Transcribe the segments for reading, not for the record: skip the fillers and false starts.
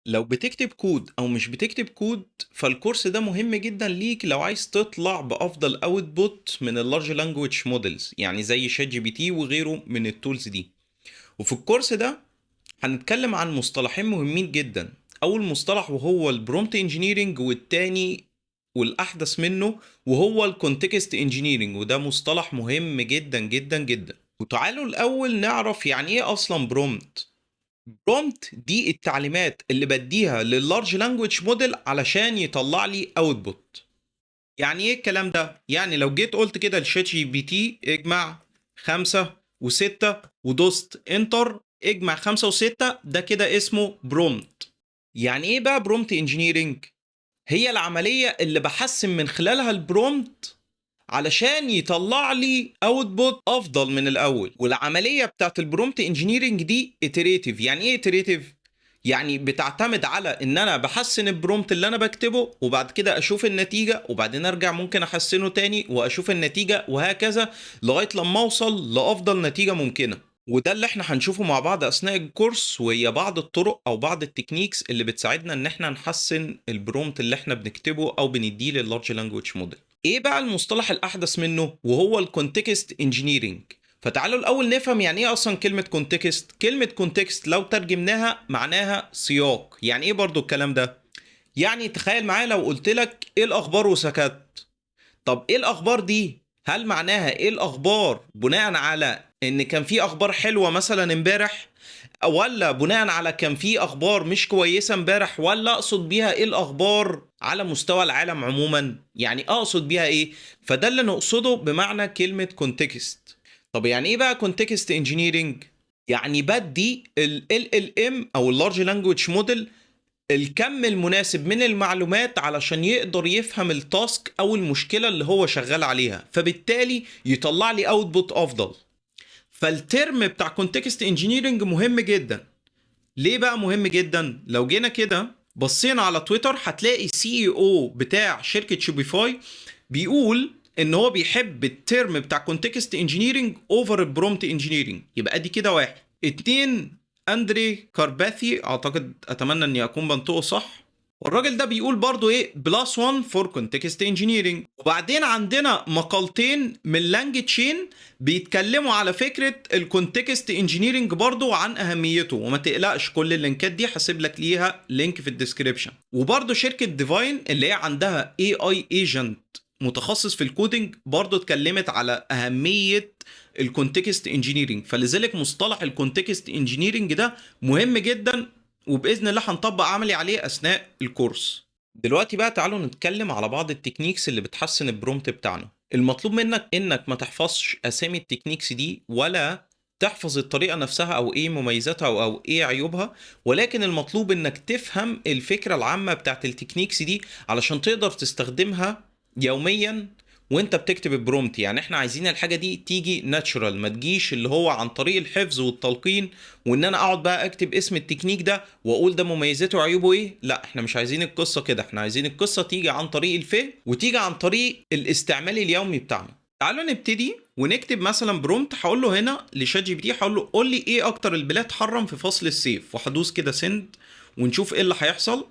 لو بتكتب كود او مش بتكتب كود، فالكورس ده مهم جدا ليك لو عايز تطلع بافضل اوتبوت من اللارج لانجويج مودلز، يعني زي شات جي بي تي وغيره من التولز دي. وفي الكورس ده هنتكلم عن مصطلحين مهمين جدا. اول مصطلح وهو البرومت انجينيرنج، والتاني والاحدث منه وهو الكونتكست انجينيرنج، وده مصطلح مهم جدا جدا جدا. وتعالوا الاول نعرف يعني ايه اصلا برومت. برومبت دي التعليمات اللي بديها لللارج لانجويج موديل علشان يطلع لي اوتبوت. يعني ايه الكلام ده؟ يعني لو جيت قلت كده لشات جي بي تي اجمع 5 و6 ودوست انتر، اجمع 5 و6، ده كده اسمه برومبت. يعني ايه بقى برومبت انجينيرنج؟ هي العملية اللي بحسن من خلالها البرومبت علشان يطلع لي اوتبوت افضل من الاول. والعمليه بتاعت البرومت انجينيرنج دي اتريتيف. يعني ايه اتريتيف؟ يعني بتعتمد على ان انا بحسن البرومت اللي انا بكتبه، وبعد كده اشوف النتيجه، وبعدين ارجع ممكن احسنه تاني واشوف النتيجه، وهكذا لغايه لما اوصل لافضل نتيجه ممكنه. وده اللي احنا هنشوفه مع بعض اثناء الكورس، وهي بعض الطرق او بعض التكنيكس اللي بتساعدنا ان احنا نحسن البرومت اللي احنا بنكتبه او بنديه لللارج لانجويج موديل. ايه بقى المصطلح الاحدث منه وهو الكونتكست انجينيرنج؟ فتعالوا الاول نفهم يعني ايه اصلا كلمه كونتكست. كلمه كونتكست لو ترجمناها معناها سياق. يعني ايه برضو الكلام ده؟ يعني تخيل معايا لو قلت لك ايه الاخبار وسكت. طب ايه الاخبار دي؟ هل معناها ايه الاخبار بناء على ان كان في اخبار حلوه مثلا امبارح، ولا بناء على كان في اخبار مش كويسه امبارح، ولا اقصد بيها ايه الاخبار على مستوى العالم عموما؟ يعني اقصد بيها ايه؟ فده اللي نقصده بمعنى كلمه كونتكست. طب يعني ايه بقى كونتكست انجينيرنج؟ يعني بدي ال ام او اللارج لانجويج موديل الكم المناسب من المعلومات علشان يقدر يفهم التاسك او المشكله اللي هو شغال عليها، فبالتالي يطلع لي اوتبوت افضل. فالترم بتاع كونتكست انجينيرنج مهم جدا. ليه بقى مهم جدا؟ لو جينا كده بصينا على تويتر هتلاقي سي او بتاع شركة شوبيفاي بيقول ان هو بيحب الترم بتاع كونتكست انجينيرنج اوفر البرومت انجينيرنج. يبقى دي كده واحد. اتنين، اندري كارباثي، اعتقد اتمنى اني اكون بنطقه صح، والراجل ده بيقول برضو ايه بلس 1 فور كونتكست انجينيرنج. وبعدين عندنا مقالتين من لانج تشين بيتكلموا على فكره الكونتكست انجينيرنج برضو عن اهميته. وما تقلقش، كل اللينكات دي هسيب لك ليها لينك في الديسكريبشن. وبرضو شركه ديفاين اللي هي عندها اي اي ايجنت متخصص في الكودينج برضو اتكلمت على اهميه الكونتكست انجينيرنج. فلذلك مصطلح الكونتكست انجينيرنج ده مهم جدا، وباذن الله هنطبق عملي عليه اثناء الكورس. دلوقتي بقى تعالوا نتكلم على بعض التكنيكس اللي بتحسن البرومت بتاعنا. المطلوب منك انك ما تحفظش اسامي التكنيكس دي، ولا تحفظ الطريقة نفسها او ايه مميزاتها او ايه عيوبها، ولكن المطلوب انك تفهم الفكرة العامة بتاعت التكنيكس دي علشان تقدر تستخدمها يوميا وانت بتكتب البرومت. يعني احنا عايزين الحاجة دي تيجي ناتشورال، ما تجيش اللي هو عن طريق الحفظ والتلقين، وان انا اقعد بقى اكتب اسم التكنيك ده واقول ده مميزاته وعيوبه ايه. لا، احنا مش عايزين القصة كده. احنا عايزين القصة تيجي عن طريق الفهم وتيجي عن طريق الاستعمال اليومي بتاعنا. تعالوا نبتدي ونكتب مثلا برومت. هقول له هنا لشات جي بي تي، هقول له قول لي ايه اكتر البلاد حرم في فصل الصيف، وهدوس كده سند ونشوف ايه اللي هيحصل.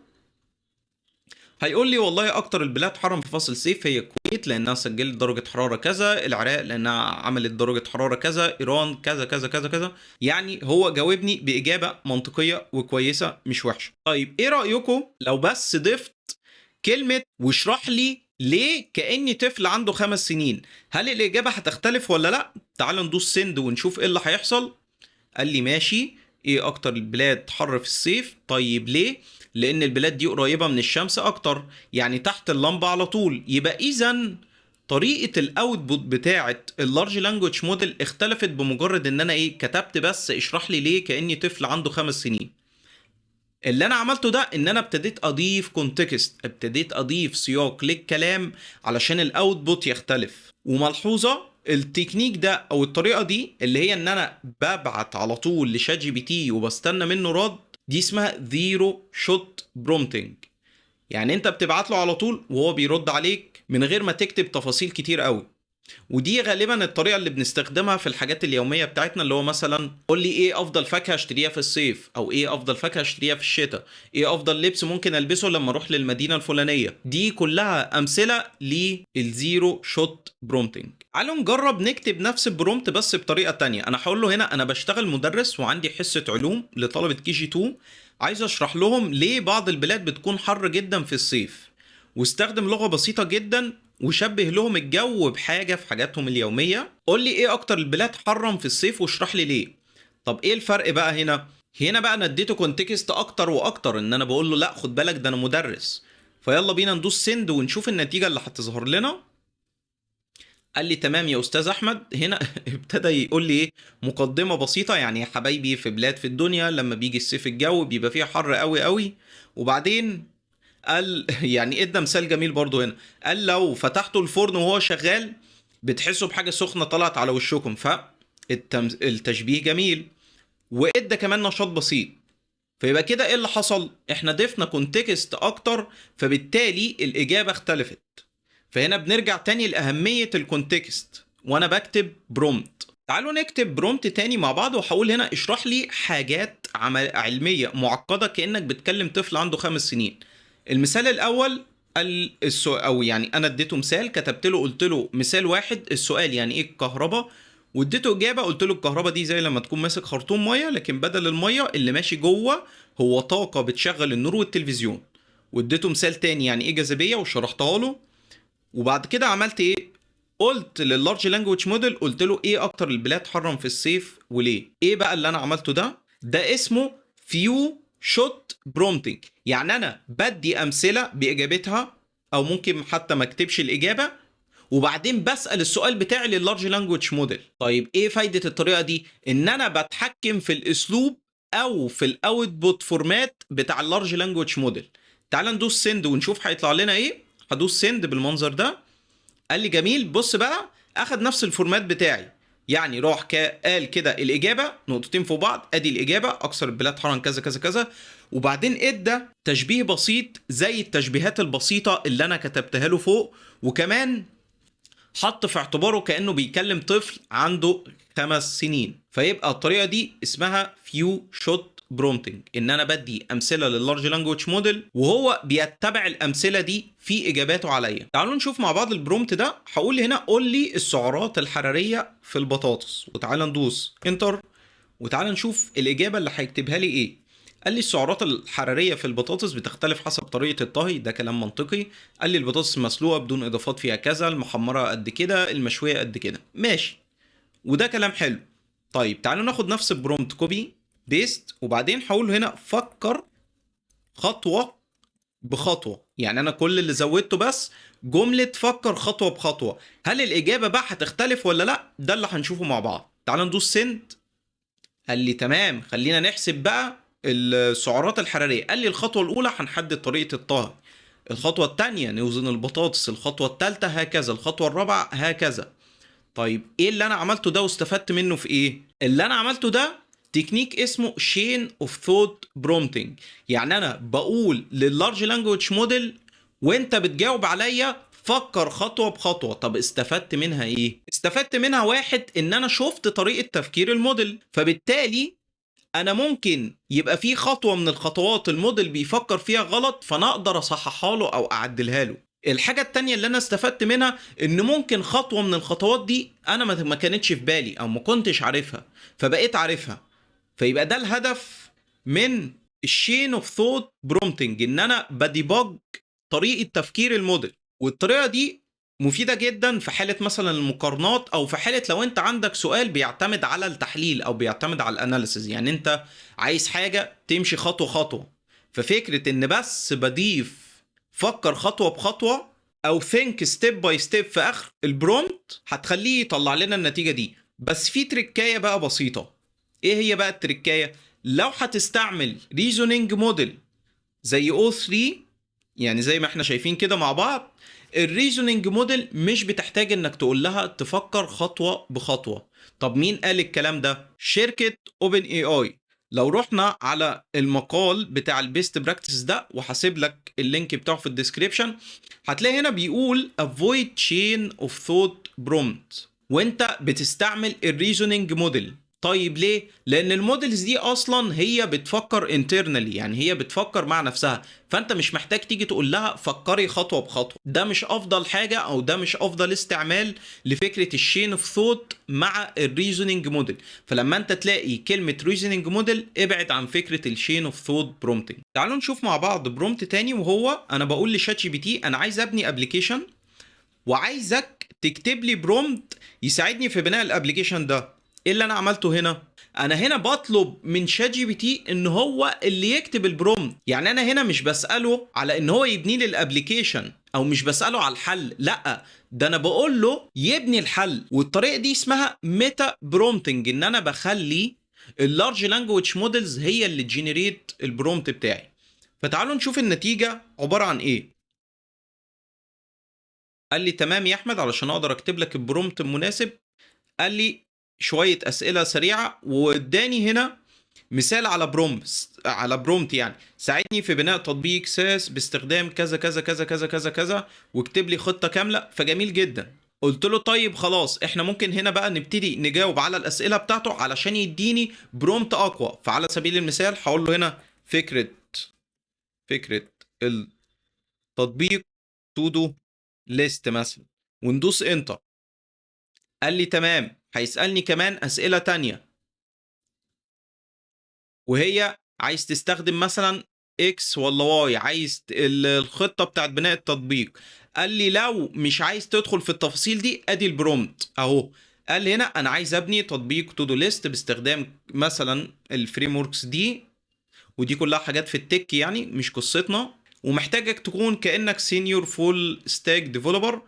هيقول لي والله اكتر البلاد حرم في فصل الصيف هي الكويت لانها سجلت درجه حراره كذا، العراق لانها عملت درجه حراره كذا، ايران كذا كذا كذا كذا. يعني هو جاوبني باجابه منطقيه وكويسه مش وحشه. طيب ايه رايكم لو بس ضفت كلمه واشرح لي ليه كاني طفل عنده 5 سنين؟ هل الاجابه هتختلف ولا لا؟ تعالوا ندوس سند ونشوف ايه اللي هيحصل. قال لي ماشي. ايه اكتر البلاد حر في الصيف؟ طيب ليه؟ لان البلاد دي قريبة من الشمس اكتر، يعني تحت اللمبة على طول. يبقى اذا طريقة الاوتبوت بتاعة اللارج لانجوج موديل اختلفت بمجرد ان انا ايه كتبت بس اشرح لي ليه كأني طفل عنده 5 سنين. اللي انا عملته ده ان انا ابتديت اضيف كونتكست، ابتديت اضيف سياق للكلام علشان الاوتبوت يختلف. وملحوظة التكنيك ده او الطريقة دي اللي هي ان انا ببعت على طول لشات جي بي تي وبستنى منه رد، دي اسمها زيرو شوت برومتنج. يعني انت بتبعت له على طول وهو بيرد عليك من غير ما تكتب تفاصيل كتير قوي. ودي غالبا الطريقه اللي بنستخدمها في الحاجات اليوميه بتاعتنا، اللي هو مثلا قول لي ايه افضل فاكهه اشتريها في الصيف، او ايه افضل فاكهه اشتريها في الشتاء، ايه افضل لبس ممكن البسه لما اروح للمدينه الفلانيه. دي كلها امثله للزيرو شوت برومتنج. تعالوا نجرب نكتب نفس البرومت بس بطريقه تانية. انا هقول له هنا انا بشتغل مدرس وعندي حصه علوم لطلبه كي جي 2، عايز اشرح لهم ليه بعض البلاد بتكون حر جدا في الصيف، واستخدم لغه بسيطه جدا وشبه لهم الجو بحاجه في حاجاتهم اليوميه. قول لي ايه اكتر البلاد حرا في الصيف واشرح لي ليه. طب ايه الفرق بقى هنا؟ هنا بقى انا اديته كونتكست اكتر واكتر، ان انا بقول له لا خد بالك ده انا مدرس. فيلا بينا ندوس سند ونشوف النتيجه اللي هتظهر لنا. قال لي تمام يا استاذ احمد. هنا ابتدى يقول لي ايه، مقدمه بسيطه، يعني يا حبايبي في بلاد في الدنيا لما بيجي الصيف الجو بيبقى فيه حر قوي قوي. وبعدين قال يعني ادى مثال جميل برضو هنا، قال لو فتحتوا الفرن وهو شغال بتحسوا بحاجه سخنه طلعت على وشكم. فالتشبيه جميل، وادى كمان نشاط بسيط. فيبقى كده ايه اللي حصل؟ احنا ضفنا كونتكست اكتر، فبالتالي الاجابه اختلفت. فهنا بنرجع تاني لاهميه الكونتكست وانا بكتب برومت. تعالوا نكتب برومت تاني مع بعض، وهقول هنا اشرح لي حاجات علميه معقده كانك بتكلم طفل عنده 5 سنين. المثال الاول السؤال، او يعني انا اديته مثال، كتبت له قلت له مثال واحد السؤال يعني ايه الكهرباء، واديته اجابه قلت له الكهرباء دي زي لما تكون ماسك خرطوم ميه، لكن بدل الميه اللي ماشي جوه هو طاقه بتشغل النور والتلفزيون. واديته مثال تاني يعني ايه جاذبيه وشرحتها له. وبعد كده عملت ايه؟ قلت لللارج لانجويج موديل، قلت له ايه اكتر البلاد حرا في الصيف وليه. ايه بقى اللي انا عملته ده اسمه فيو شوت برومتنج. يعني انا بدي امثله باجابتها، او ممكن حتى ما اكتبش الاجابه، وبعدين بسال السؤال بتاعي لللارج لانجويج موديل. طيب ايه فايده الطريقه دي؟ ان انا بتحكم في الاسلوب او في الاوتبوت فورمات بتاع اللارج لانجويج موديل. تعال ندوس سند ونشوف هيطلع لنا ايه. هدوس سند بالمنظر ده. قال لي جميل، بص بقى اخد نفس الفورمات بتاعي. يعني راح قال كده الاجابه نقطتين فوق بعض، ادي الاجابه اكثر البلاد حرا كذا كذا كذا، وبعدين ادى تشبيه بسيط زي التشبيهات البسيطه اللي انا كتبتها له فوق، وكمان حط في اعتباره كانه بيكلم طفل عنده 5 سنين. فيبقى الطريقه دي اسمها فيو شوت برومتنج، ان انا بدي امثله لللارج لانجويج موديل وهو بيتبع الامثله دي في اجاباته عليا. تعالوا نشوف مع بعض البرومت ده. هقول هنا قول لي السعرات الحراريه في البطاطس، وتعالى ندوس انتر، وتعالى نشوف الاجابه اللي هيكتبها لي ايه. قال لي السعرات الحراريه في البطاطس بتختلف حسب طريقه الطهي، ده كلام منطقي. قال لي البطاطس المسلوقه بدون اضافات فيها كذا، المحمره قد كده، المشويه قد كده. ماشي، وده كلام حلو. طيب تعالوا ناخد نفس البرومت كوبي بيست، وبعدين هقول هنا فكر خطوه بخطوه. يعني انا كل اللي زودته بس جمله فكر خطوه بخطوه. هل الاجابه بقى هتختلف ولا لا؟ ده اللي هنشوفه مع بعض. تعالوا ندوس سند. قال لي تمام، خلينا نحسب بقى السعرات الحراريه. قال لي الخطوه الاولى هنحدد طريقه الطهي، الخطوه الثانيه نوزن البطاطس، الخطوه الثالثه هكذا، الخطوه الرابعه هكذا. طيب ايه اللي انا عملته ده واستفدت منه في ايه؟ اللي انا عملته ده تكنيك اسمه شين اوف ثوت برومتنج. يعني انا بقول لللارج لانجويج موديل وانت بتجاوب عليا فكر خطوه بخطوه. طب استفدت منها ايه؟ استفدت منها واحد، ان انا شفت طريقه تفكير الموديل، فبالتالي انا ممكن يبقى في خطوه من الخطوات الموديل بيفكر فيها غلط، فانا اقدر اصححها له او اعدلها له. الحاجة التانية اللي انا استفدت منها ان ممكن خطوة من الخطوات دي انا ما كانتش في بالي او ما كنتش عارفها، فبقيت عارفها. فيبقى ده الهدف من الشين اوف ثوت برومتنج، ان انا بديباج طريقة تفكير الموديل. والطريقة دي مفيدة جدا في حالة مثلا المقارنات، او في حالة لو انت عندك سؤال بيعتمد على التحليل او بيعتمد على الاناليسز، يعني انت عايز حاجة تمشي خطوة خطوة. ففكرة ان بس بضيف فكر خطوة بخطوة او think step by step في اخر البرومت هتخليه يطلع لنا النتيجة دي. بس في تركاية بقى بسيطة. ايه هي بقى التركاية؟ لو هتستعمل reasoning model زي O3، يعني زي ما احنا شايفين كده مع بعض، الريزونينج موديل مش بتحتاج انك تقول لها تفكر خطوة بخطوة. طب مين قال الكلام ده؟ شركة اوبن اي اي لو رحنا على المقال بتاع البيست براكتس ده وهسيب لك اللينك بتاعه في الديسكريبشن، هتلاقي هنا بيقول avoid chain of thought prompt وانت بتستعمل الريزونينج موديل. طيب ليه؟ لان المودلز دي اصلا هي بتفكر انترنالي، يعني هي بتفكر مع نفسها، فانت مش محتاج تيجي تقول لها فكري خطوه بخطوه. ده مش افضل حاجه او ده مش افضل استعمال لفكره الشين اوف ثوت مع الريزونينج موديل. فلما انت تلاقي كلمه ريزونينج موديل ابعد عن فكره الشين اوف ثوت برومتنج. تعالوا نشوف مع بعض برومت تاني، وهو انا بقول لشات جي بي تي انا عايز ابني ابلكيشن وعايزك تكتب لي برومت يساعدني في بناء الابلكيشن ده. ايه اللي انا عملته هنا؟ انا هنا بطلب من شات جي بي تي ان هو اللي يكتب البرومت. يعني انا هنا مش بساله على ان هو يبني لي الابلكيشن او مش بساله على الحل، لا، ده انا بقول له يبني الحل. والطريقه دي اسمها ميتا برومتنج، ان انا بخلي اللارج لانجويج مودلز هي اللي تجنريت البرومت بتاعي. فتعالوا نشوف النتيجه عباره عن ايه. قال لي تمام يا احمد، علشان اقدر اكتب لك البرومت المناسب قال لي شويه اسئله سريعه، واداني هنا مثال على برومت يعني ساعدني في بناء تطبيق ساس باستخدام كذا كذا كذا كذا كذا كذا واكتب لي خطه كامله. فجميل جدا. قلت له طيب خلاص احنا ممكن هنا بقى نبتدي نجاوب على الاسئله بتاعته علشان يديني برومت اقوى. فعلى سبيل المثال هقول له هنا فكره التطبيق تو دو ليست مثلا، وندوس انتر. قال لي تمام، هيسألني كمان أسئلة تانية، وهي عايز تستخدم مثلا اكس ولا واي، عايز الخطة بتاعت بناء التطبيق. قال لي لو مش عايز تدخل في التفاصيل دي ادي البرومت اهو. قال لي هنا انا عايز ابني تطبيق تو دو ليست باستخدام مثلا الفريم وركس دي، ودي كلها حاجات في التك يعني مش قصتنا، ومحتاجك تكون كأنك سينيور فول ستاك ديفلوبر.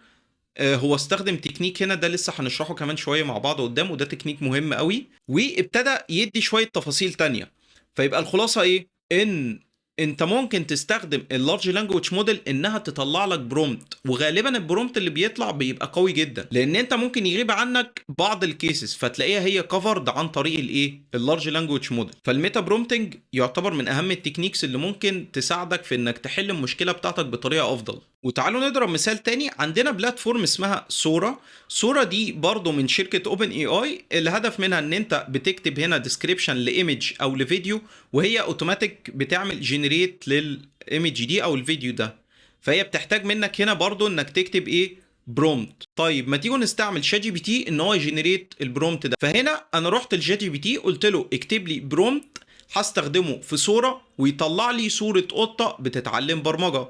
هو استخدم تكنيك هنا ده لسه هنشرحه كمان شويه مع بعض قدام، وده تكنيك مهم قوي، وابتدى يدي شويه تفاصيل تانية. فيبقى الخلاصه ايه؟ ان انت ممكن تستخدم اللارج لانجويج موديل انها تطلع لك برومت، وغالبا البرومت اللي بيطلع بيبقى قوي جدا، لان انت ممكن يغيب عنك بعض الكيسز فتلاقيها هي كفرد عن طريق الايه؟ اللارج لانجويج موديل. فالميتا برومتنج يعتبر من اهم التكنيكس اللي ممكن تساعدك في انك تحل المشكله بتاعتك بطريقه افضل. وتعالوا نضرب مثال تاني. عندنا بلاتفورم اسمها سورا دي برضو من شركة اوبن اي اي. الهدف منها ان انت بتكتب هنا ديسكريبشن لايمج او لفيديو، وهي اوتوماتيك بتعمل جنريت للايمج دي او الفيديو ده. فهي بتحتاج منك هنا برضو انك تكتب ايه؟ برومت. طيب ما تيجوا نستعمل شات جي بي تي ان هو يجنريت البرومت ده. فهنا انا رحت لشات جي بي تي قلت له اكتب لي برومت هستخدمه في صورة ويطلع لي صورة قطة بتتعلم برمجة.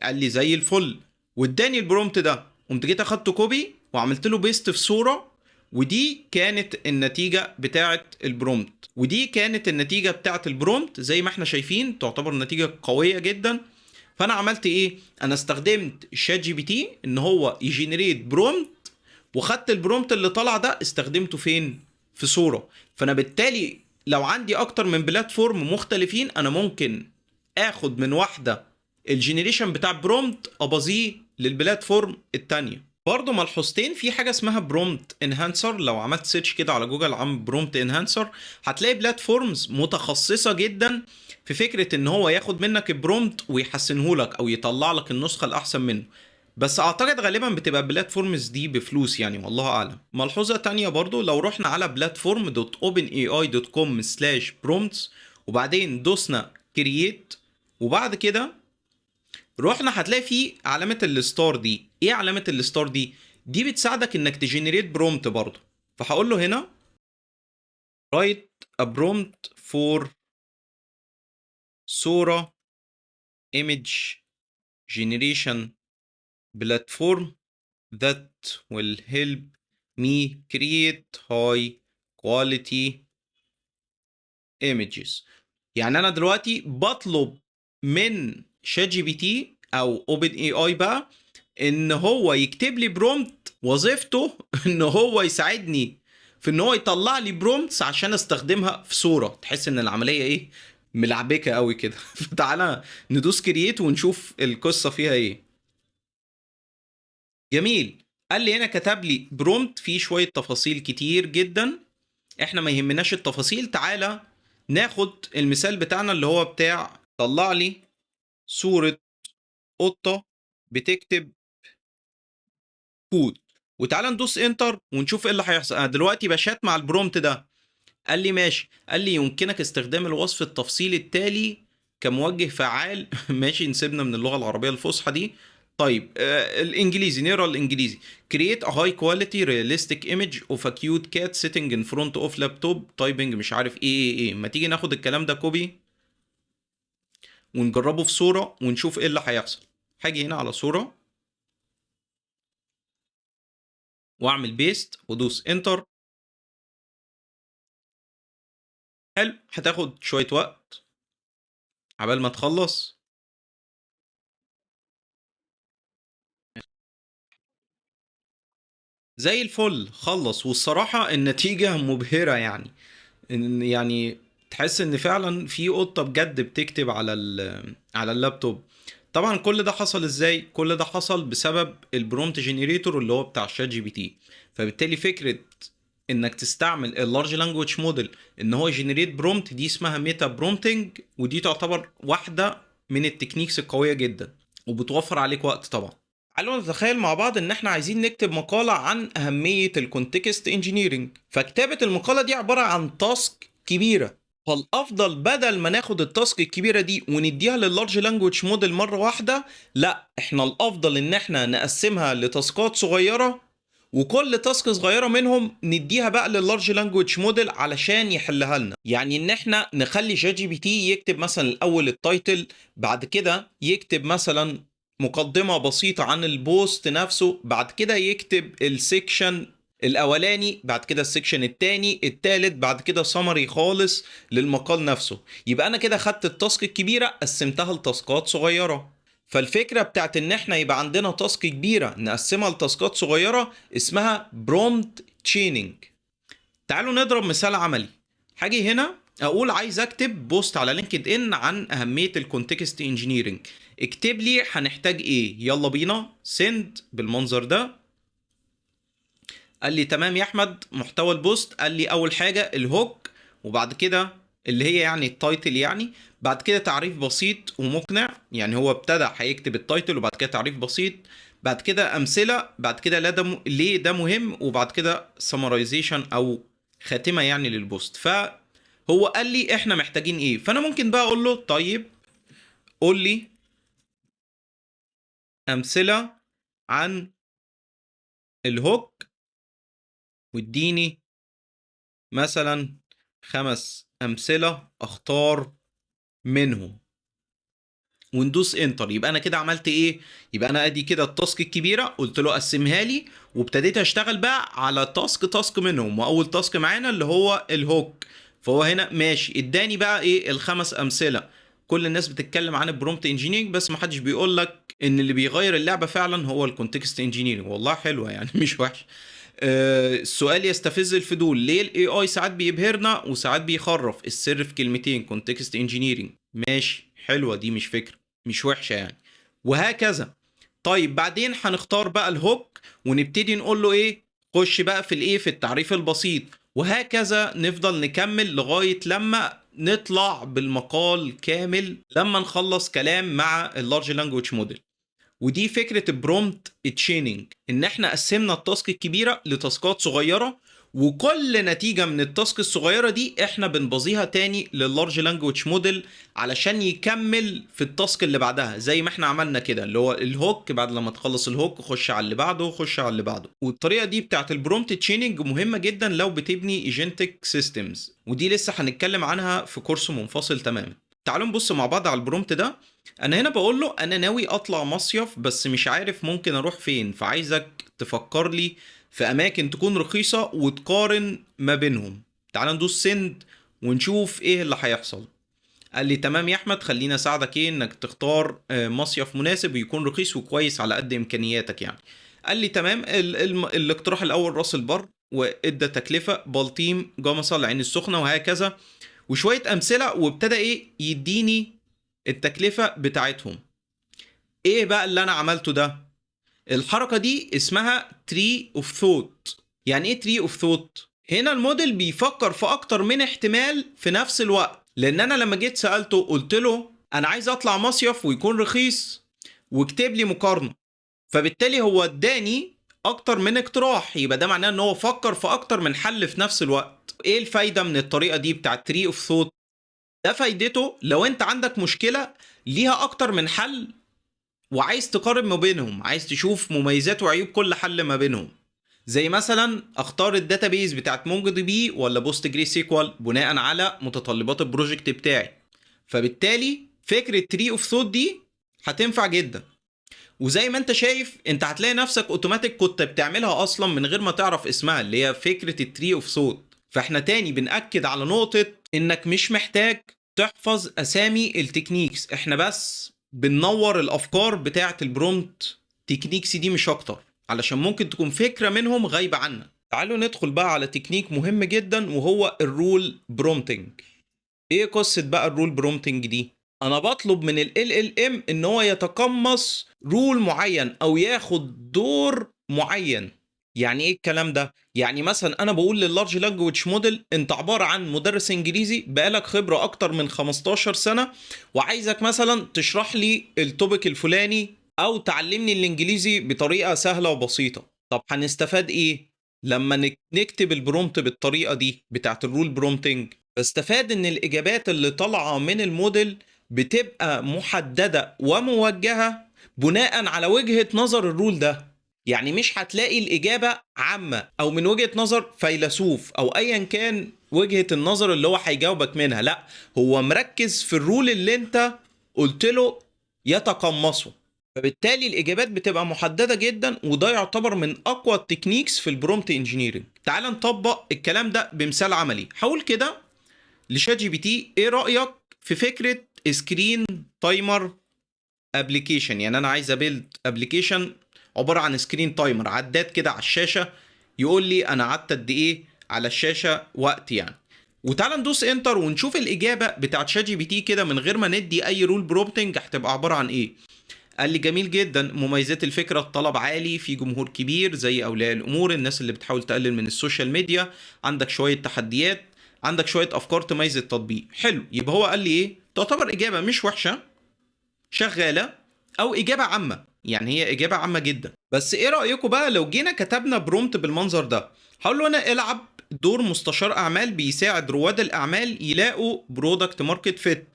قال لي زي الفل، واداني البرومت ده. قمت جيت اخدته كوبي وعملت له بيست في صوره، ودي كانت النتيجه بتاعه البرومت. ودي كانت النتيجه بتاعه البرومت زي ما احنا شايفين، تعتبر نتيجه قويه جدا. فانا عملت ايه؟ انا استخدمت الشات جي بي تي ان هو يجنريت برومت، وخدت البرومت اللي طلع ده استخدمته فين؟ في صوره. فانا بالتالي لو عندي اكتر من بلاتفورم مختلفين انا ممكن اخد من واحده الجنريشن بتاع برومت ابازيه للبلاتفورم التانية. برضه ملحوظتين في حاجه اسمها برومت انهانسر. لو عملت سيرش كده على جوجل عن برومت انهانسر هتلاقي بلاتفورمز متخصصه جدا في فكره ان هو ياخد منك البرومت ويحسنه لك او يطلع لك النسخه الاحسن منه. بس اعتقد غالبا بتبقى بلاتفورمز دي بفلوس يعني، والله اعلم. ملحوظه تانية برضو، لو رحنا على platform.openai.com/prompts وبعدين دوسنا كرييت وبعد كده رحنا هتلاقي فيه علامه الستار دي. ايه علامه الستار دي؟ دي بتساعدك انك تجنريت برومت برضو. فهقول له هنا write a prompt for صورة image generation platform that will help me create high quality images. يعني انا دلوقتي بطلب من شات جي بي تي او اوبن اي اي بقى ان هو يكتب لي برومت وظيفته ان هو يساعدني في ان هو يطلع لي برومتس عشان استخدمها في صورة. تحس ان العملية ايه؟ ملعبكة قوي كده. فتعالى ندوس كرييت ونشوف القصة فيها ايه. جميل. قال لي هنا كتب لي برومت فيه شوية تفاصيل كتير جدا، احنا ما يهمناش التفاصيل. تعالى ناخد المثال بتاعنا اللي هو بتاع طلع لي صورة قطة بتكتب كود، وتعالى ندوس انتر ونشوف ايه اللي هيحصل. انا دلوقتي بشات مع البرومت ده، قال لي ماشي، قال لي يمكنك استخدام الوصف التفصيلي التالي كموجه فعال. ماشي، نسيبنا من اللغة العربية الفصحى دي. طيب الانجليزي، نقرا الانجليزي. create a high quality realistic image of a cute cat sitting in front of laptop typing مش عارف ايه. ما تيجي ناخد الكلام ده كوبي ونجربه في صورة ونشوف ايه اللي هيحصل. هاجي هنا على صورة واعمل بيست ودوس انتر. حلو، هتاخد شوية وقت عبال ما تخلص. زي الفل، خلص. والصراحة النتيجة مبهرة يعني. يعني تحس ان فعلا في قطة بجد بتكتب على اللابتوب. طبعا كل ده حصل ازاي؟ كل ده حصل بسبب البرومت جينيريتور اللي هو بتاع شات جي بي تي. فبالتالي فكرة انك تستعمل اللارج لانجويج موديل ان هو جينيريت برومت، دي اسمها ميتا برومتنج، ودي تعتبر واحدة من التكنيكس القوية جدا وبتوفر عليك وقت طبعا. تعالوا نتخيل مع بعض ان احنا عايزين نكتب مقالة عن اهمية الكونتكست انجينيرنج. فكتابة المقالة دي عبارة عن تاسك كبيرة. فالافضل بدل ما ناخد التاسك الكبيرة دي ونديها لللارج لانجويج موديل مرة واحدة، لا، احنا الافضل ان احنا نقسمها لتاسكات صغيرة، وكل تاسك صغيره منهم نديها بقى لللارج لانجويج موديل علشان يحلها لنا. يعني ان احنا نخلي شات جي بي تي يكتب مثلا الاول التايتل، بعد كده يكتب مثلا مقدمه بسيطه عن البوست نفسه، بعد كده يكتب السيكشن الاولاني، بعد كده السيكشن التاني التالت، بعد كده سمري خالص للمقال نفسه. يبقى انا كده خدت التاسك الكبيره قسمتها لتاسكات صغيره. فالفكرة بتاعت ان احنا يبقى عندنا تاسك كبيرة نقسمها لتاسكات صغيرة اسمها برومت تشيننج. تعالوا نضرب مثال عملي. هاجي هنا اقول عايز اكتب بوست على لينكد ان عن اهمية الكونتكست انجينيرنج. اكتب لي هنحتاج ايه، يلا بينا سند بالمنظر ده. قال لي تمام يا احمد، محتوى البوست، قال لي اول حاجة الهوك، وبعد كده اللي هي يعني التايتل يعني، بعد كده تعريف بسيط ومقنع. يعني هو ابتدى هيكتب التايتل وبعد كده تعريف بسيط، بعد كده امثله، بعد كده لا ده ليه ده مهم، وبعد كده سمرايزيشن او خاتمه يعني للبوست. فهو قال لي احنا محتاجين ايه، فانا ممكن بقى اقول له طيب قول لي امثله عن الهوك، واديني مثلا 5 امثله اختار منهم، وندوس انتر. يبقى انا كده عملت ايه؟ يبقى انا ادي كده التاسك الكبيره قلت له قسمها لي، وابتديت اشتغل بقى على تاسك منهم. واول تاسك معانا اللي هو الهوك، فهو هنا ماشي اداني بقى ايه ال5 امثله. كل الناس بتتكلم عن البرومت انجينيرنج بس ما حدش بيقول لك ان اللي بيغير اللعبه فعلا هو الكونتكست انجينيرنج. والله حلوه يعني مش وحش. السؤال يستفز الفضول، ليه الاي اي ساعات بيبهرنا وساعات بيخرف؟ السر في كلمتين كونتكست انجينيرنج. ماشي، حلوه دي، مش فكره مش وحشه يعني. وهكذا. طيب بعدين هنختار بقى الهوك ونبتدي نقول له ايه، خش بقى في الايه، في التعريف البسيط، وهكذا نفضل نكمل لغايه لما نطلع بالمقال كامل، لما نخلص كلام مع اللارج لانجويج موديل. ودي فكره البرومت تشيننج، ان احنا قسمنا التاسك الكبيره لتاسكات صغيره، وكل نتيجه من التاسك الصغيره دي احنا بنبظيها تاني لللارج لانجويج موديل علشان يكمل في التاسك اللي بعدها، زي ما احنا عملنا كده اللي هو الهوك. بعد لما تخلص الهوك خش على اللي بعده، خش على اللي بعده. والطريقه دي بتاعت البرومت تشيننج مهمه جدا لو بتبني ايجنتك سيستمز، ودي لسه هنتكلم عنها في كورس منفصل تماما. تعالوا نبص مع بعض على البرومت ده. انا هنا بقول له انا ناوي اطلع مصيف بس مش عارف ممكن اروح فين، فعايزك تفكر لي في اماكن تكون رخيصة وتقارن ما بينهم. تعال ندوس سند ونشوف ايه اللي هيحصل. قال لي تمام يا احمد، خليني اساعدك ايه انك تختار مصيف مناسب ويكون رخيص وكويس على قد امكانياتك يعني. قال لي تمام. الاقتراح الاول راس البر، وادى تكلفة بلطيم جمصة العين السخنة وهكذا، وشوية امثلة، وابتدى ايه يديني التكلفة بتاعتهم. ايه بقى اللي انا عملته ده؟ الحركة دي اسمها tree of thought. يعني ايه tree of thought؟ هنا الموديل بيفكر في اكتر من احتمال في نفس الوقت. لان انا لما جيت سالته قلت له انا عايز اطلع مصيف ويكون رخيص واكتب لي مقارنه، فبالتالي هو اداني اكتر من اقتراح، يبقى ده معناه ان هو فكر في اكتر من حل في نفس الوقت. ايه الفايده من الطريقه دي بتاعت تري اوف ثوت؟ ده فايدته لو انت عندك مشكله ليها اكتر من حل وعايز تقارن ما بينهم، عايز تشوف مميزات وعيوب كل حل ما بينهم. زي مثلا اختار الداتابيز بتاعت مونجو دي بي ولا بوست جري سيكوال بناء على متطلبات البروجكت بتاعي. فبالتالي فكره تري اوف ثوت دي هتنفع جدا. وزي ما انت شايف انت هتلاقي نفسك اوتوماتيك كنت بتعملها اصلا من غير ما تعرف اسمها، اللي هي فكره التري اوف ثوت. فاحنا تاني بنأكد على نقطه انك مش محتاج تحفظ اسامي التكنيكس، احنا بس بننور الافكار بتاعه البرومت تكنيكس دي مش اكتر، علشان ممكن تكون فكره منهم غايبه عنك. تعالوا ندخل بقى على تكنيك مهم جدا وهو الرول برومتنج. ايه قصه بقى الرول برومتنج دي؟ انا بطلب من ال LLM ان هو يتقمص رول معين او ياخد دور معين. يعني ايه الكلام ده؟ يعني مثلا انا بقول لللارج لانجويج موديل انت عباره عن مدرس انجليزي بقالك خبره اكتر من 15 سنه، وعايزك مثلا تشرح لي التوبيك الفلاني او تعلمني الانجليزي بطريقه سهله وبسيطه. طب هنستفاد ايه لما نكتب البرومت بالطريقه دي بتاعت الرول برومتنج؟ بستفاد ان الاجابات اللي طالعه من الموديل بتبقى محدده وموجهه بناء على وجهه نظر الرول ده. يعني مش هتلاقي الاجابه عامه او من وجهه نظر فيلسوف او ايا كان وجهه النظر اللي هو هيجاوبك منها، لا، هو مركز في الرول اللي انت قلت له يتقمصه. فبالتالي الاجابات بتبقى محدده جدا، وده يعتبر من اقوى التكنيكس في البرومت انجينيرنج. تعال نطبق الكلام ده بمثال عملي. هقول كده لشات جي بي تي ايه رايك في فكره سكرين تايمر ابلكيشن؟ يعني انا عايز ابيلد ابلكيشن عباره عن سكرين تايمر، عداد كده على الشاشه يقول لي انا قعدت قد ايه على الشاشه وقت يعني. وتعالى ندوس انتر ونشوف الاجابه بتاعت شات جي بي تي كده من غير ما ندي اي رول برومبتنج هتبقى عباره عن ايه. قال لي جميل جدا، مميزات الفكره الطلب عالي، في جمهور كبير زي اولياء الامور، الناس اللي بتحاول تقلل من السوشيال ميديا، عندك شويه تحديات، عندك شويه افكار تميز التطبيق. حلو، يبقى هو قال لي ايه؟ تعتبر اجابه مش وحشه، شغاله، او اجابه عامه، يعني هي اجابه عامه جدا. بس ايه رايكم بقى لو جينا كتبنا برومت بالمنظر ده؟ هقول له انا العب دور مستشار اعمال بيساعد رواد الاعمال يلاقوا برودكت ماركت فيت،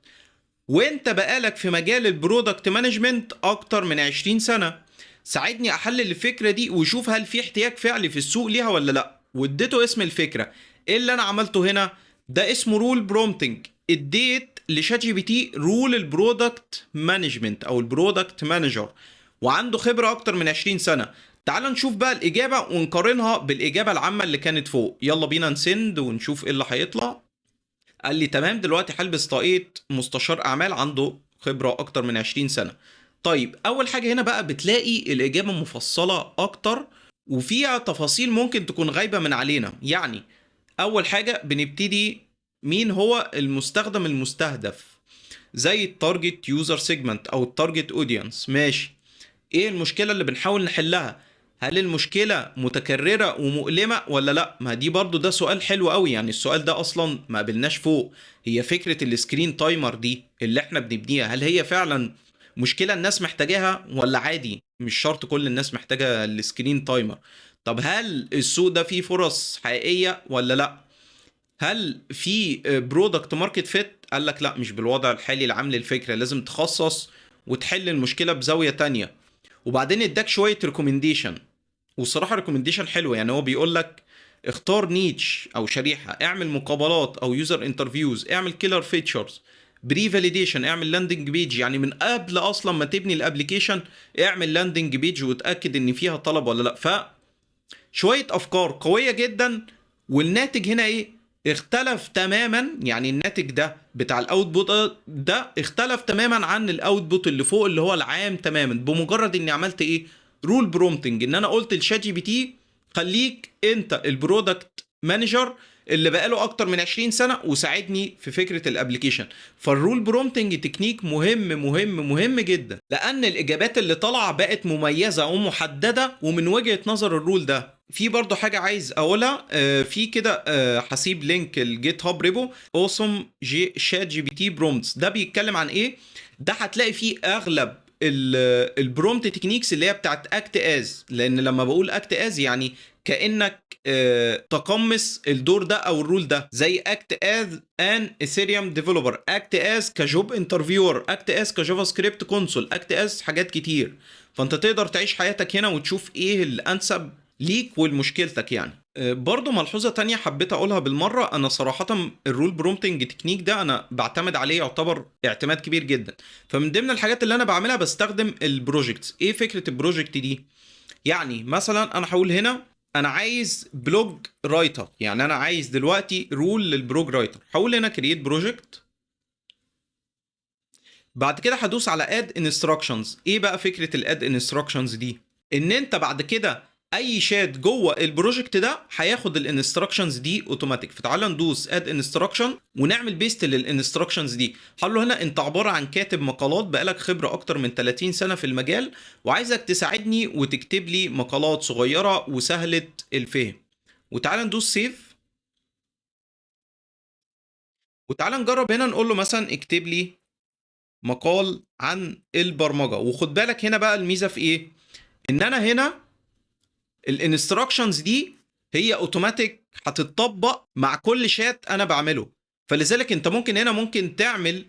وانت بقالك في مجال البرودكت مانجمنت اكتر من 20 سنه، ساعدني احلل الفكره دي وشوف هل في احتياج فعلي في السوق ليها ولا لا. واديته اسم الفكره. ايه اللي انا عملته هنا؟ ده اسمه رول برومتنج. اديت لشات جي بي تي رول البرودكت مانجمنت او البرودكت مانجر، وعنده خبره اكتر من 20 سنه. تعال نشوف بقى الاجابه ونقارنها بالاجابه العامه اللي كانت فوق. يلا بينا نسند ونشوف ايه اللي هيطلع. قال لي تمام، دلوقتي هلبس طاقية مستشار أعمال عنده خبرة أكتر من 20 سنة. طيب أول حاجة هنا بقى بتلاقي الإجابة مفصلة أكتر وفيها تفاصيل ممكن تكون غايبة من علينا. يعني أول حاجة بنبتدي مين هو المستخدم المستهدف، زي التارجت يوزر سيجمنت أو التارجت أودينس. ماشي، ايه المشكلة اللي بنحاول نحلها؟ هل المشكلة متكررة ومؤلمة ولا لا؟ ما دي برضو ده سؤال حلو قوي، يعني السؤال ده اصلا ما قابلناش فوق. هي فكرة السكرين تايمر دي اللي احنا بنبنيها، هل هي فعلا مشكلة الناس محتاجاها ولا عادي مش شرط كل الناس محتاجة السكرين تايمر؟ طب هل السوق ده فيه فرص حقيقية ولا لا؟ هل في برودكت ماركت فيت؟ قال لك لا، مش بالوضع الحالي العام للفكرة، لازم تخصص وتحل المشكلة بزاوية تانية. وبعدين اداك شويه ريكومنديشن، والصراحه ريكومنديشن حلوه. يعني هو بيقول لك اختار نيتش او شريحه، اعمل مقابلات او يوزر انترفيوز، اعمل كيلر فيتشرز، بري فاليديشن، اعمل لاندنج بيج، يعني من قبل اصلا ما تبني الابلكيشن اعمل لاندنج بيج وتاكد ان فيها طلب ولا لا. فشويه افكار قويه جدا. والناتج هنا ايه؟ اختلف تماما. يعني الناتج ده بتاع الاوتبوت ده اختلف تماما عن الاوتبوت اللي فوق اللي هو العام تماما، بمجرد اني عملت ايه؟ رول برومتنج. ان انا قلت لشات جي بي تي خليك انت البرودكت مانجر اللي بقاله اكتر من 20 سنه وساعدني في فكره الابلكيشن. فالرول برومتنج تكنيك مهم جدا، لان الاجابات اللي طالعه بقت مميزه ومحدده ومن وجهه نظر الرول ده. في برضه حاجه عايز اقولها، في كده هسيب لينك الجيت هاب ريبو اوسم شات جي بي تي برومتس. ده بيتكلم عن ايه؟ ده هتلاقي فيه اغلب البرومت تكنيكس اللي هي بتاعت اكت از، لان لما بقول اكت از يعني كانك تقمص الدور ده او الرول ده، زي اكت از ان اثيريوم ديفلوبر، اكت از كجوب انترفيور، اكت از كجافا سكريبت كونسول، اكت از حاجات كتير. فانت تقدر تعيش حياتك هنا وتشوف ايه الانسب ليك ولمشكلتك يعني. برضو ملحوظة تانية حبيت أقولها بالمرة، أنا صراحة الرول برومتنج تكنيك ده أنا بعتمد عليه، يعتبر اعتماد كبير جدا. فمن ضمن الحاجات اللي أنا بعملها بستخدم البروجكتس. إيه فكرة البروجكت دي؟ يعني مثلا أنا هقول هنا أنا عايز بلوج رايتر، يعني أنا عايز دلوقتي رول للبلوج رايتر. هقول هنا كرييت بروجكت، بعد كده هدوس على اد انستراكشنز. ايه بقى فكره الاد انستراكشنز دي؟ ان انت بعد كده اي شات جوه البروجكت ده هياخد الانستراكشنز دي اوتوماتيك. فتعال ندوس اد انستراكشن ونعمل بيست للانستراكشنز دي. هقول له هنا انت عباره عن كاتب مقالات، بقالك خبره اكتر من 30 سنه في المجال، وعايزك تساعدني وتكتب لي مقالات صغيره وسهله الفهم. وتعال ندوس سيف، وتعال نجرب هنا نقول له مثلا اكتب لي مقال عن البرمجه. وخد بالك هنا بقى الميزه في ايه؟ ان انا هنا الانستراكشنز دي هي اوتوماتيك هتتطبق مع كل شات انا بعمله. فلذلك انت ممكن هنا ممكن تعمل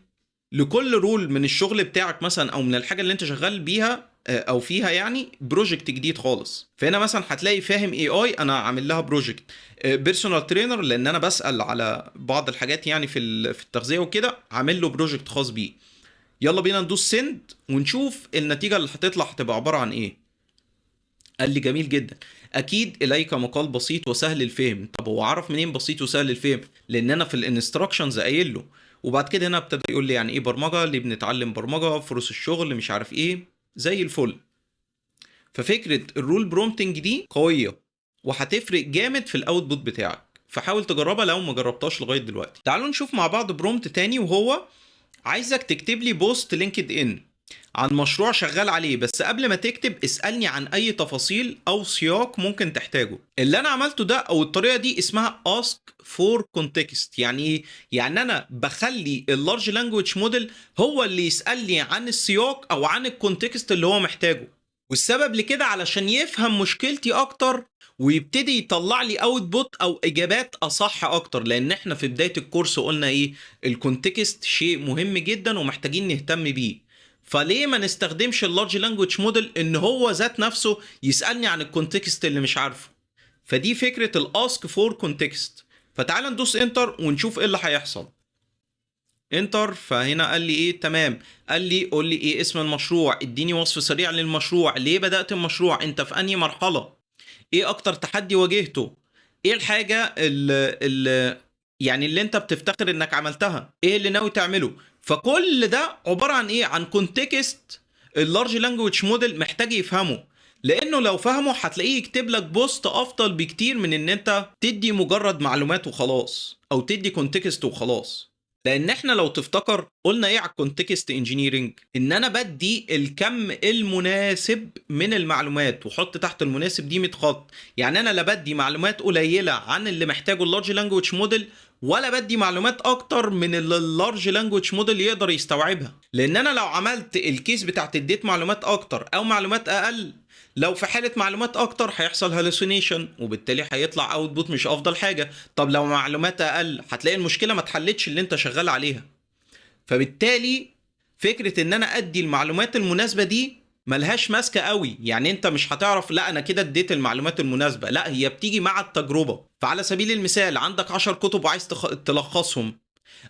لكل رول من الشغل بتاعك مثلا او من الحاجه اللي انت شغال بيها او فيها يعني بروجكت جديد خالص. فهنا مثلا هتلاقي فاهم اي اي انا عامل لها بروجكت، بيرسونال ترينر لان انا بسال على بعض الحاجات يعني في التغذيه وكده، عامل له بروجكت خاص بيه. يلا بينا ندوس سند ونشوف النتيجة اللي هتطلع هتبقى عبارة عن ايه. قال لي جميل جدا، اكيد اليك مقال بسيط وسهل الفهم. طب هو عرف منين بسيط وسهل الفهم؟ لان انا في الانستراكشنز قايل له. وبعد كده هنا ابتدى يقول لي يعني ايه برمجة، ليه بنتعلم برمجة، فرص الشغل، مش عارف ايه، زي الفل. ففكرة الرول برومتنج دي قوية وهتفرق جامد في الاوتبوت بتاعك، فحاول تجربها لو ما جربتهاش لغاية دلوقتي. تعالوا نشوف مع بعض برومت تاني، وهو عايزك تكتب لي بوست لينكد ان عن مشروع شغال عليه، بس قبل ما تكتب اسألني عن اي تفاصيل او سياق ممكن تحتاجه. اللي انا عملته ده او الطريقة دي اسمها ask for context. يعني ايه؟ يعني انا بخلي اللارج لانجويج موديل هو اللي يسألني عن السياق او عن الكونتكست اللي هو محتاجه. والسبب لكده علشان يفهم مشكلتي اكتر ويبتدي يطلع لي اوتبوت او اجابات اصح اكتر. لان احنا في بداية الكورس قلنا ايه؟ الكونتكست شيء مهم جدا ومحتاجين نهتم بيه. فليه ما نستخدمش اللارج لانجويج موديل ان هو ذات نفسه يسالني عن الكونتكست اللي مش عارفه؟ فدي فكره الاسك فور كونتكست. فتعال ندوس انتر ونشوف ايه اللي هيحصل. انتر، فهنا قال لي ايه؟ تمام. قال لي قول لي ايه اسم المشروع، اديني وصف سريع للمشروع، ليه بدأت المشروع، انت في انهي مرحله، ايه اكتر تحدي واجهته، ايه الحاجه اللي يعني اللي انت بتفتخر انك عملتها، ايه اللي ناوي تعمله. فكل ده عباره عن ايه؟ عن كونتكست اللارج لانجويج موديل محتاج يفهمه. لانه لو فهمه هتلاقيه يكتب لك بوست افضل بكتير من ان انت تدي مجرد معلومات وخلاص او تدي كونتكست وخلاص. لان احنا لو تفتكر قلنا ايه على الكونتكست انجينيرنج؟ ان انا بدي الكم المناسب من المعلومات، وحط تحت المناسب دي 100 خط. يعني انا لا بدي معلومات قليله عن اللي محتاجه اللارج لانجويج موديل، ولا بدي معلومات اكتر من اللي اللارج لانجويج موديل يقدر يستوعبها. لان انا لو عملت الكيس بتاعت اديت معلومات اكتر او معلومات اقل، لو في حالة معلومات اكتر هيحصل هالوسينيشن وبالتالي هيطلع اوتبوت مش افضل حاجة. طب لو معلومات اقل هتلاقي المشكلة ما اتحلتش اللي انت شغال عليها. فبالتالي فكرة ان انا ادي المعلومات المناسبة دي ملهاش ماسكة قوي. يعني انت مش هتعرف لا انا كده اديت المعلومات المناسبة، لا هي بتيجي مع التجربة. فعلى سبيل المثال عندك 10 كتب وعايز تلخصهم،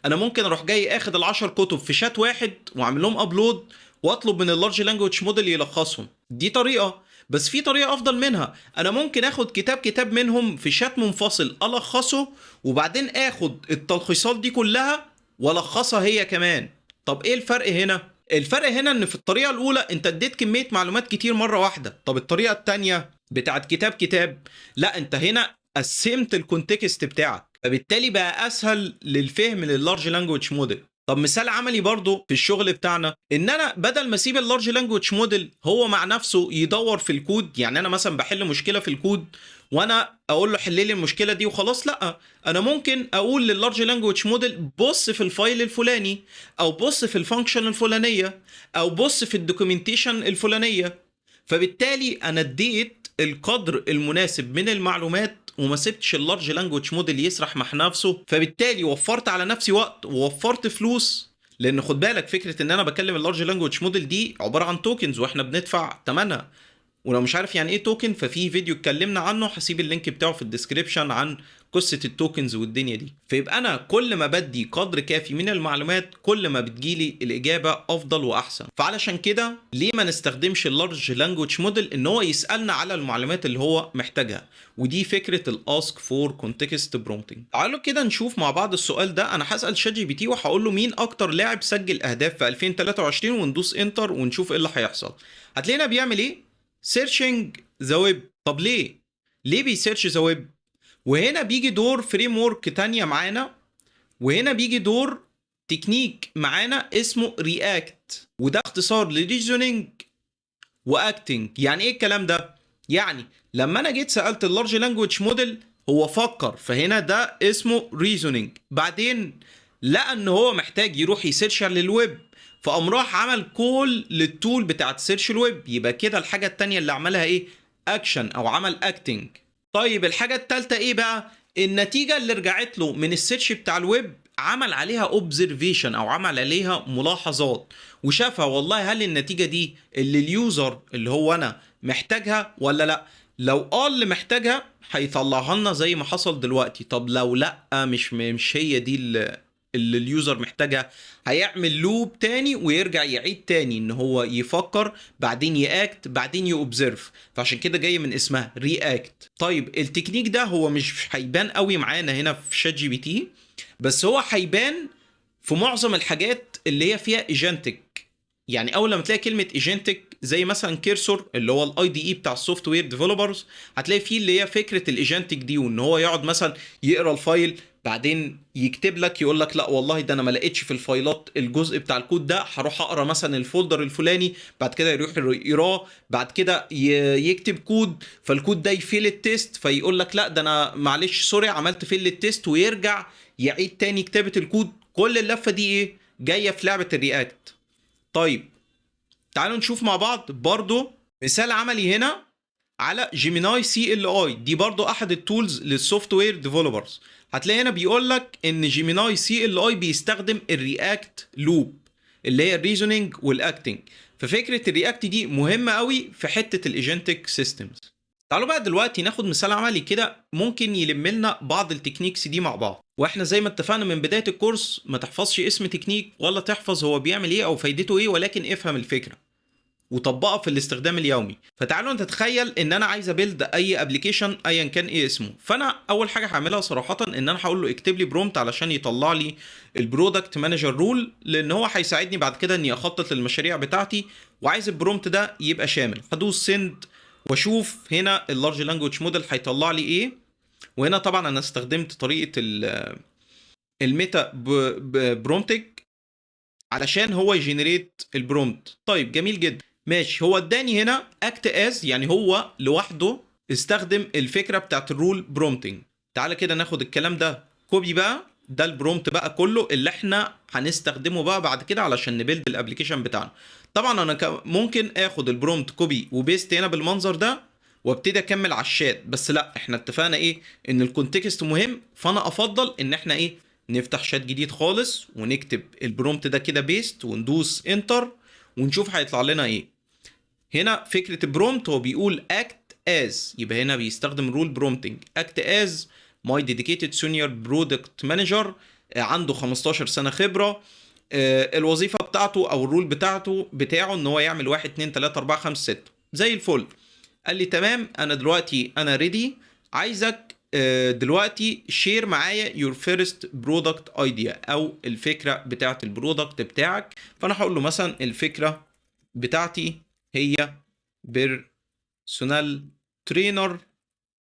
انا ممكن اروح جاي اخد العشر كتب في شات واحد واعمل لهم ابلود واطلب من اللارج لانجويج موديل يلخصهم. دي طريقه، بس في طريقه افضل منها. انا ممكن اخد كتاب منهم في شات منفصل الخصه، وبعدين اخد التلخيصات دي كلها والخصها هي كمان. طب ايه الفرق هنا؟ الفرق هنا ان في الطريقه الاولى انت اديت كميه معلومات كتير مره واحده. طب الطريقه التانية بتاعت كتاب لا، انت هنا قسمت الكونتكست بتاعك، فبالتالي بقى اسهل للفهم لللارج لانجويج موديل. طب مثال عملي برضو في الشغل بتاعنا، ان انا بدل ما اسيب اللارج لانجويج موديل هو مع نفسه يدور في الكود، يعني انا مثلا بحل مشكله في الكود وانا اقول له حل لي المشكله دي وخلاص، لا، انا ممكن اقول لللارج لانجويج موديل بص في الفايل الفلاني، او بص في الفانكشن الفلانيه، او بص في الدوكيومنتيشن الفلانيه. فبالتالي انا اديت القدر المناسب من المعلومات وما سبتش اللارج لانجويج موديل يسرح مع نفسه، فبالتالي وفرت على نفسي وقت ووفرت فلوس. لان خد بالك فكره ان انا بكلم اللارج لانجويج موديل دي عباره عن توكنز واحنا بندفع ثمنها. ولو مش عارف يعني ايه توكن، ففي فيديو اتكلمنا عنه، هسيب اللينك بتاعه في الديسكريبشن عن قصة التوكنز والدنيا دي. فيبقى انا كل ما بدي قدر كافي من المعلومات كل ما بتجيلي الاجابة افضل واحسن. فعلشان كده ليه ما نستخدمش اللارج لانجويج موديل ان هو يسألنا على المعلومات اللي هو محتاجها؟ ودي فكرة الاسك فور كونتكست برومتنج. تعالوا كده نشوف مع بعض السؤال ده. انا هسأل شات جي بي تي وهقول له مين اكتر لاعب سجل اهداف في 2023 وندوس انتر ونشوف ايه اللي هيحصل. هتلاقينا بيعمل ايه؟ سيرشنج ذا ويب. طب ليه بيسيرش ذا ويب؟ وهنا بيجي دور فريم ورك تانية معانا، وهنا بيجي دور تكنيك معانا اسمه رياكت، وده اختصار لريزونينج واكتنج. يعني ايه الكلام ده؟ يعني لما انا جيت سالت اللارج لانجويج موديل هو فكر، فهنا ده اسمه ريزونينج. بعدين لقى ان هو محتاج يروح يسيرش للويب، فقام راح عمل كول للتول بتاعت سيرش الويب. يبقى كده الحاجه التانية اللي عملها ايه؟ اكشن او عمل اكتنج. طيب الحاجه التالتة ايه بقى؟ النتيجه اللي رجعت له من السيرش بتاع الويب عمل عليها اوبزرفيشن او عمل عليها ملاحظات، وشافها والله هل النتيجه دي اللي اليوزر اللي هو انا محتاجها ولا لا. لو اللي محتاجها هيطلعها لنا زي ما حصل دلوقتي. طب لو لا، مش هي دي اللي اليوزر محتاجها، هيعمل لوب تاني ويرجع يعيد تاني ان هو يفكر، بعدين ياكت، بعدين يوبزرف. فعشان كده جاي من اسمها رياكت. طيب التكنيك ده هو مش هيبان قوي معانا هنا في شات جي بي تي، بس هو هيبان في معظم الحاجات اللي هي فيها ايجنتك. يعني اول لما تلاقي كلمه ايجنتك زي مثلا كيرسور اللي هو الاي دي اي بتاع السوفت وير ديفلوبرز، هتلاقي فيه اللي هي فكره الايجنتك دي، وان هو يقعد مثلا يقرا الفايل بعدين يكتب لك يقول لك لا والله ده انا ما لقيتش في الفايلات الجزء بتاع الكود ده، هروح اقرا مثلا الفولدر الفلاني، بعد كده يروح يقراه، بعد كده يكتب كود، فالكود ده يفيل التيست فيقول لك لا ده انا معلش سوري عملت فيل التيست، ويرجع يعيد تاني كتابه الكود. كل اللفه دي ايه؟ جايه في لعبه الرياكت. طيب تعالوا نشوف مع بعض برضو مثال عملي هنا على جيميناي سي ال اي. دي برضو احد التولز للسوفت وير ديفلوبرز. هتلاقي هنا بيقول لك ان جيميناي سي ال اي بيستخدم الرياكت لوب اللي هي الريزونينج والاكتنج. ففكره الرياكت دي مهمه قوي في حته الايجنتك سيستمز. تعالوا بقى دلوقتي ناخد مثال عملي كده ممكن يلم لنا بعض التكنيكس دي مع بعض. واحنا زي ما اتفقنا من بدايه الكورس ما تحفظش اسم تكنيك ولا تحفظ هو بيعمل ايه او فايدته ايه، ولكن افهم الفكره وطبقها في الاستخدام اليومي. فتعالوا نتخيل ان انا عايز ابيلد اي ابلكيشن ايا كان ايه اسمه. فانا اول حاجه هعملها صراحه ان انا هقول له اكتب لي برومت علشان يطلع لي البرودكت مانجر رول، لان هو هيساعدني بعد كده اني اخطط للمشاريع بتاعتي. وعايز البرومت ده يبقى شامل. هدوس سند واشوف هنا اللارج لانجويج موديل هيطلع لي ايه. وهنا طبعا انا استخدمت طريقه الميتا برومتك علشان هو يجنريت البرومت. طيب جميل جدا ماشي. هو اداني هنا اكت از، يعني هو لوحده استخدم الفكره بتاعت الرول برومتنج. تعالى كده ناخد الكلام ده كوبي بقى، ده البرومت بقى كله اللي احنا هنستخدمه بقى بعد كده علشان نبيلد الابلكيشن بتاعنا. طبعا انا ممكن اخد البرومت كوبي وبيست هنا بالمنظر ده وابتدي اكمل على الشات، بس لا، احنا اتفقنا ايه؟ ان الكونتكست مهم. فانا افضل ان احنا ايه؟ نفتح شات جديد خالص ونكتب البرومت ده كده بيست وندوس انتر ونشوف هيطلع لنا ايه. هنا فكره البرومت هو بيقول اكت از، يبقى هنا بيستخدم رول برومتنج. اكت از ماي ديديكيتد سونيور برودكت مانجر، عنده 15 سنه خبره. الوظيفه بتاعته او الرول بتاعه ان هو يعمل 1 2 3 4 5 6 زي الفل. قال لي تمام انا دلوقتي انا ريدي، عايزك دلوقتي شير معايا your first product idea او الفكره بتاعت البرودكت بتاعك. فانا هقول له مثلا الفكره بتاعتي هي بيرسونال ترينر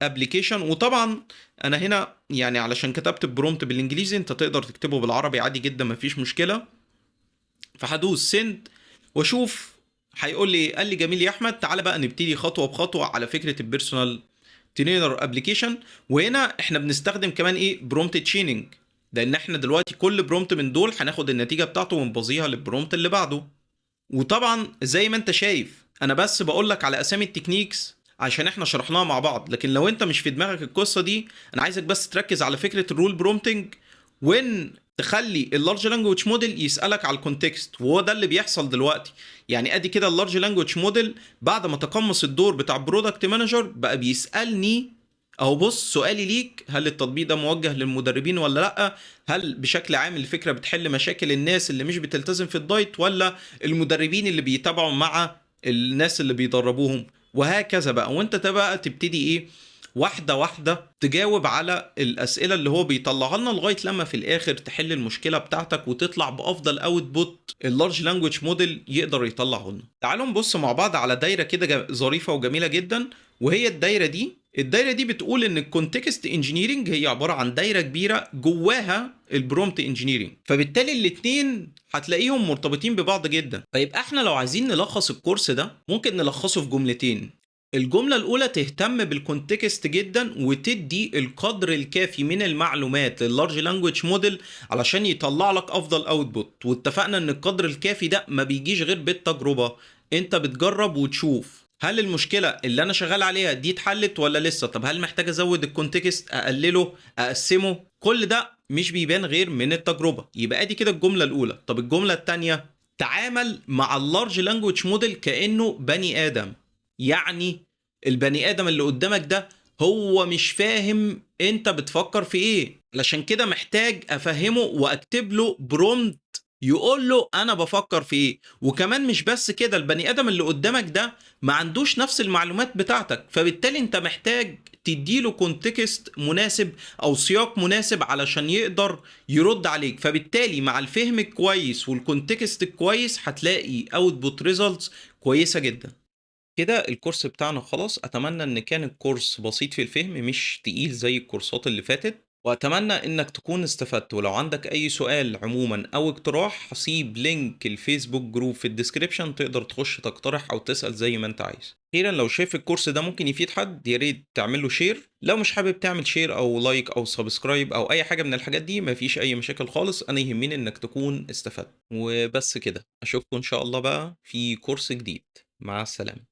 ابلكيشن. وطبعا انا هنا يعني علشان كتبت البرومت بالانجليزي انت تقدر تكتبه بالعربي عادي جدا مفيش مشكله. فهدوس سند واشوف هيقول لي قال لي جميل يا احمد تعالى بقى نبتدي خطوه بخطوه على فكره البيرسونال ترينر ابلكيشن. وهنا احنا بنستخدم كمان ايه برومت تشيننج، لان احنا دلوقتي كل برومت من دول هناخد النتيجه بتاعته ونبظيها للبرومت اللي بعده. وطبعا زي ما انت شايف انا بس بقول لك على اسامي التكنيكس عشان احنا شرحناها مع بعض، لكن لو انت مش في دماغك القصه دي انا عايزك بس تركز على فكره الرول برومتنج، وان تخلي اللارج لانجويج موديل يسالك على الكونتكست. وهو ده اللي بيحصل دلوقتي. يعني ادي كده اللارج لانجويج موديل بعد ما تقمص الدور بتاع برودكت مانجر بقى بيسالني اهو بص سؤالي ليك، هل التطبيق ده موجه للمدربين ولا لا؟ هل بشكل عام الفكره بتحل مشاكل الناس اللي مش بتلتزم في الدايت، ولا المدربين اللي بيتابعوا مع الناس اللي بيدربوهم؟ وهكذا بقى. وانت بقى تبتدي ايه واحدة واحدة تجاوب على الأسئلة اللي هو بيطلعها لنا لغاية لما في الآخر تحل المشكلة بتاعتك وتطلع بأفضل اوتبوت اللارج لانجويج موديل يقدر يطلعه لنا. تعالوا نبص مع بعض على دايرة كده ظريفة وجميلة جدا. وهي الدايرة دي بتقول ان الكونتكست انجينيرنج هي عبارة عن دايرة كبيرة جواها البرومت انجينيرنج، فبالتالي الاتنين هتلاقيهم مرتبطين ببعض جدا. طيب احنا لو عايزين نلخص الكورس ده ممكن نلخصه في جملتين. الجملة الأولى تهتم بالكونتكست جدا وتدي القدر الكافي من المعلومات لللارج لانجويج موديل علشان يطلع لك أفضل اوتبوت. واتفقنا إن القدر الكافي ده ما بيجيش غير بالتجربة. أنت بتجرب وتشوف هل المشكلة اللي أنا شغال عليها دي اتحلت ولا لسه؟ طب هل محتاج أزود الكونتكست، أقلله، أقسمه؟ كل ده مش بيبان غير من التجربة. يبقى ادي كده الجملة الأولى. طب الجملة التانية، تعامل مع اللارج لانجويج موديل كأنه بني آدم. يعني البني ادم اللي قدامك ده هو مش فاهم انت بتفكر في ايه، علشان كده محتاج افهمه واكتب له برومت يقول له انا بفكر في ايه. وكمان مش بس كده، البني ادم اللي قدامك ده ما عندوش نفس المعلومات بتاعتك، فبالتالي انت محتاج تديله كونتكست مناسب او سياق مناسب علشان يقدر يرد عليك. فبالتالي مع الفهم الكويس والكونتكست الكويس هتلاقي اوتبوت ريزلتس كويسة جدا. كده الكورس بتاعنا خلاص. اتمنى ان كان الكورس بسيط في الفهم مش تقيل زي الكورسات اللي فاتت، واتمنى انك تكون استفدت. ولو عندك اي سؤال عموما او اقتراح هسيب لينك الفيسبوك جروب في الديسكريبشن، تقدر تخش تقترح او تسأل زي ما انت عايز. اخيرا لو شايف الكورس ده ممكن يفيد حد يا ريت تعمل له شير. لو مش حابب تعمل شير او لايك او سبسكرايب او اي حاجه من الحاجات دي مفيش اي مشاكل خالص، انا يهمني انك تكون استفدت. وبس كده، اشوفكم ان شاء الله بقى في كورس جديد. مع السلامه.